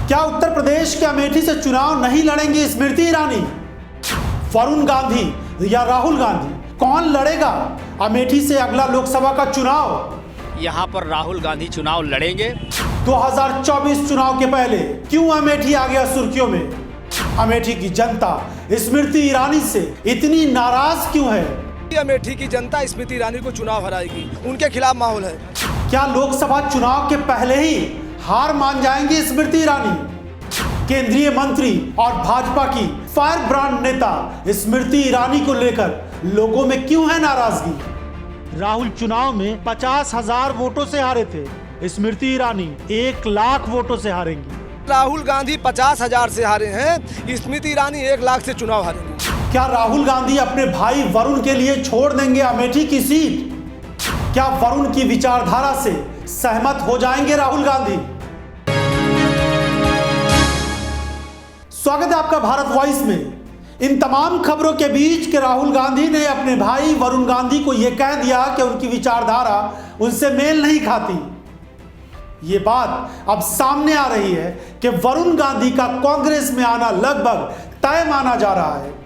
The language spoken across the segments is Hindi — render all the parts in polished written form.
क्या उत्तर प्रदेश के अमेठी से चुनाव नहीं लड़ेंगी स्मृति ईरानी? वरुण गांधी या राहुल गांधी, कौन लड़ेगा अमेठी से अगला लोकसभा का चुनाव? यहाँ पर राहुल गांधी चुनाव लड़ेंगे। 2024 चुनाव के पहले क्यों अमेठी आ गया सुर्खियों में? अमेठी की जनता स्मृति ईरानी से इतनी नाराज क्यों है? अमेठी की जनता स्मृति ईरानी को चुनाव हराएगी, उनके खिलाफ माहौल है। क्या लोकसभा चुनाव के पहले ही हार मान जाएंगे स्मृति ईरानी? केंद्रीय मंत्री और भाजपा की फायर ब्रांड नेता स्मृति ईरानी को लेकर लोगों में क्यों है नाराजगी? राहुल चुनाव में 50,000 वोटों से हारे थे, स्मृति ईरानी 1 लाख वोटों से हारेंगी। राहुल गांधी 50,000 से हारे हैं, स्मृति ईरानी 1 लाख से चुनाव हारेंगे। क्या राहुल गांधी अपने भाई वरुण के लिए छोड़ देंगे अमेठी की सीट? क्या वरुण की विचारधारा से सहमत हो जाएंगे राहुल गांधी? स्वागत है आपका भारत वॉइस में। इन तमाम खबरों के बीच के राहुल गांधी ने अपने भाई वरुण गांधी को यह कह दिया कि उनकी विचारधारा उनसे मेल नहीं खाती। ये बात अब सामने आ रही है कि वरुण गांधी का कांग्रेस में आना लगभग तय माना जा रहा है।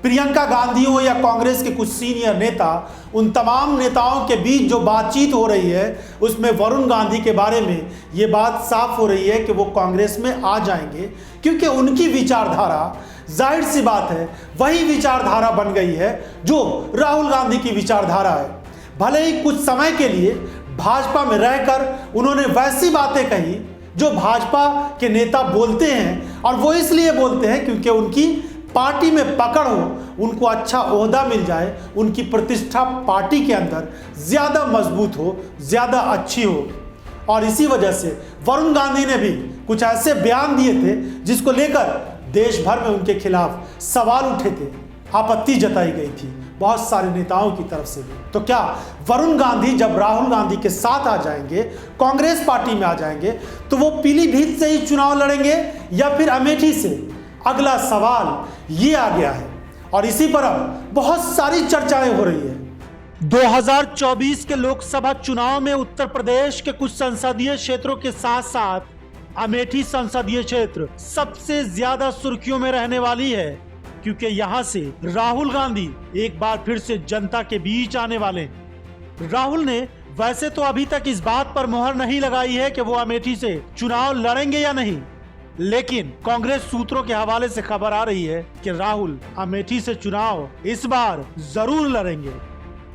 प्रियंका गांधी हो या कांग्रेस के कुछ सीनियर नेता, उन तमाम नेताओं के बीच जो बातचीत हो रही है उसमें वरुण गांधी के बारे में ये बात साफ हो रही है कि वो कांग्रेस में आ जाएंगे, क्योंकि उनकी विचारधारा, जाहिर सी बात है, वही विचारधारा बन गई है जो राहुल गांधी की विचारधारा है। भले ही कुछ समय के लिए भाजपा में रहकर उन्होंने वैसी बातें कही जो भाजपा के नेता बोलते हैं, और वो इसलिए बोलते हैं क्योंकि उनकी पार्टी में पकड़ हो, उनको अच्छा ओहदा मिल जाए, उनकी प्रतिष्ठा पार्टी के अंदर ज़्यादा मजबूत हो, ज़्यादा अच्छी हो। और इसी वजह से वरुण गांधी ने भी कुछ ऐसे बयान दिए थे जिसको लेकर देश भर में उनके खिलाफ सवाल उठे थे, आपत्ति जताई गई थी बहुत सारे नेताओं की तरफ से भी। तो क्या वरुण गांधी जब राहुल गांधी के साथ आ जाएंगे, कांग्रेस पार्टी में आ जाएंगे, तो वो पीलीभीत से ही चुनाव लड़ेंगे या फिर अमेठी से? अगला सवाल ये आ गया है और इसी पर अब बहुत सारी चर्चाएं हो रही है। 2024 के लोकसभा चुनाव में उत्तर प्रदेश के कुछ संसदीय क्षेत्रों के साथ साथ अमेठी संसदीय क्षेत्र सबसे ज्यादा सुर्खियों में रहने वाली है, क्योंकि यहां से राहुल गांधी एक बार फिर से जनता के बीच आने वाले हैं। राहुल ने वैसे तो अभी तक इस बात पर मुहर नहीं लगाई है कि वो अमेठी से चुनाव लड़ेंगे या नहीं, लेकिन कांग्रेस सूत्रों के हवाले से खबर आ रही है कि राहुल अमेठी से चुनाव इस बार जरूर लड़ेंगे।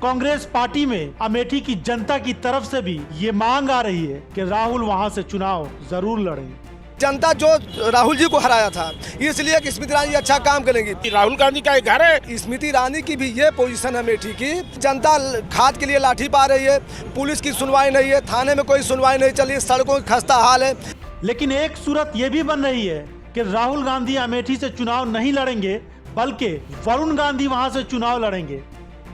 कांग्रेस पार्टी में अमेठी की जनता की तरफ से भी ये मांग आ रही है कि राहुल वहां से चुनाव जरूर लड़ेंगे। जनता जो राहुल जी को हराया था, इसलिए कि स्मृति ईरानी अच्छा काम करेंगी। राहुल गांधी का एक घर है। स्मृति ईरानी की भी ये पोजीशन है अमेठी की। जनता खाद के लिए लाठी पा रही है, पुलिस की सुनवाई नहीं है, थाने में कोई सुनवाई नहीं चली, सड़कों की खस्ता हाल है। लेकिन एक सूरत यह भी बन रही है कि राहुल गांधी अमेठी से चुनाव नहीं लड़ेंगे, बल्कि वरुण गांधी वहां से चुनाव लड़ेंगे।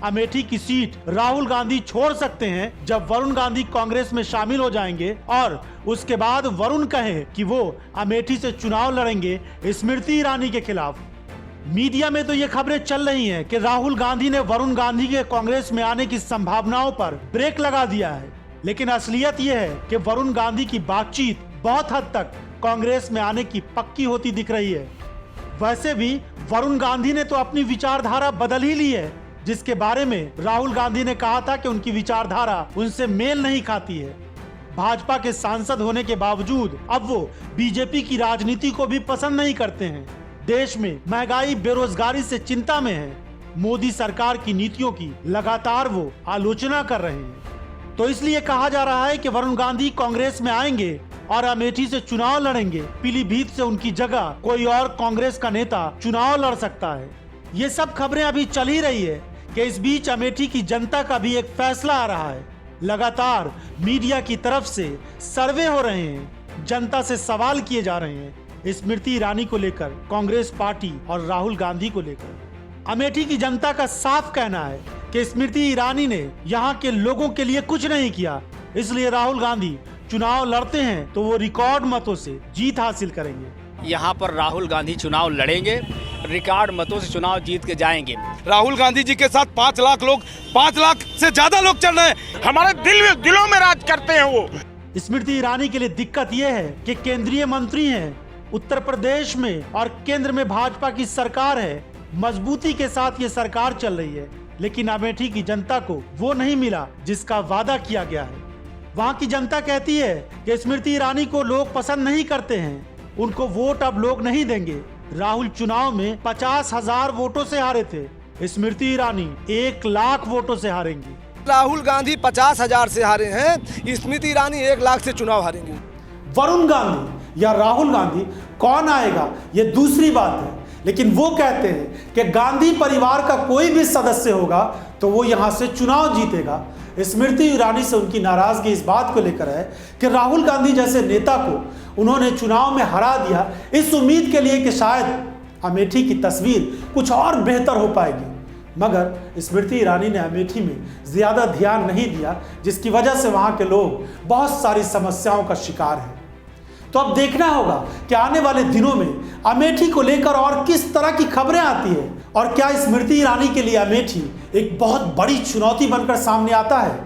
अमेठी की सीट राहुल गांधी छोड़ सकते हैं जब वरुण गांधी कांग्रेस में शामिल हो जाएंगे और उसके बाद वरुण कहें कि वो अमेठी से चुनाव लड़ेंगे स्मृति ईरानी के खिलाफ। मीडिया में तो ये खबरें चल रही हैं कि राहुल गांधी ने वरुण गांधी के कांग्रेस में आने की संभावनाओं पर ब्रेक लगा दिया है, लेकिन असलियत यह है कि वरुण गांधी की बातचीत बहुत हद तक कांग्रेस में आने की पक्की होती दिख रही है। वैसे भी वरुण गांधी ने तो अपनी विचारधारा बदल ही ली है, जिसके बारे में राहुल गांधी ने कहा था कि उनकी विचारधारा उनसे मेल नहीं खाती है। भाजपा के सांसद होने के बावजूद अब वो बीजेपी की राजनीति को भी पसंद नहीं करते हैं। देश में महंगाई, बेरोजगारी से चिंता में है। मोदी सरकार की नीतियों की लगातार वो आलोचना कर रहे हैं। तो इसलिए कहा जा रहा है कि वरुण गांधी कांग्रेस में आएंगे और अमेठी से चुनाव लड़ेंगे। पीलीभीत से उनकी जगह कोई और कांग्रेस का नेता चुनाव लड़ सकता है। ये सब खबरें अभी चल ही रही है कि इस बीच अमेठी की जनता का भी एक फैसला आ रहा है। लगातार मीडिया की तरफ से सर्वे हो रहे हैं, जनता से सवाल किए जा रहे हैं स्मृति ईरानी को लेकर, कांग्रेस पार्टी और राहुल गांधी को लेकर। अमेठी की जनता का साफ कहना है कि स्मृति ईरानी ने यहाँ के लोगों के लिए कुछ नहीं किया, इसलिए राहुल गांधी चुनाव लड़ते हैं तो वो रिकॉर्ड मतों से जीत हासिल करेंगे। यहाँ पर राहुल गांधी चुनाव लड़ेंगे, रिकॉर्ड मतों से चुनाव जीत के जाएंगे। राहुल गांधी जी के साथ 5 लाख लोग, 5 लाख से ज्यादा लोग चल रहे हैं। हमारे दिलों में राज करते हैं वो। स्मृति ईरानी के लिए दिक्कत यह है कि केंद्रीय मंत्री हैं उत्तर प्रदेश में और केंद्र में भाजपा की सरकार है, मजबूती के साथ ये सरकार चल रही है, लेकिन अमेठी की जनता को वो नहीं मिला जिसका वादा किया गया है। वहाँ की जनता कहती है कि स्मृति ईरानी को लोग पसंद नहीं करते हैं, उनको वोट अब लोग नहीं देंगे। राहुल चुनाव में 50,000 वोटों से हारे थे, स्मृति ईरानी 1 लाख वोटों से हारेंगी। राहुल गांधी 50,000 से हारे हैं, स्मृति ईरानी 1 लाख से चुनाव हारेंगे। वरुण गांधी या राहुल गांधी कौन आएगा ये दूसरी बात है, लेकिन वो कहते हैं कि गांधी परिवार का कोई भी सदस्य होगा तो वो यहां से चुनाव जीतेगा। स्मृति ईरानी से उनकी नाराजगी इस बात को लेकर है कि राहुल गांधी जैसे नेता को उन्होंने चुनाव में हरा दिया, इस उम्मीद के लिए कि शायद अमेठी की तस्वीर कुछ और बेहतर हो पाएगी। मगर स्मृति ईरानी ने अमेठी में ज्यादा ध्यान नहीं दिया, जिसकी वजह से वहां के लोग बहुत सारी समस्याओं का शिकार हैं। तो अब देखना होगा कि आने वाले दिनों में अमेठी को लेकर और किस तरह की खबरें आती है और क्या स्मृति ईरानी के लिए अमेठी एक बहुत बड़ी चुनौती बनकर सामने आता है।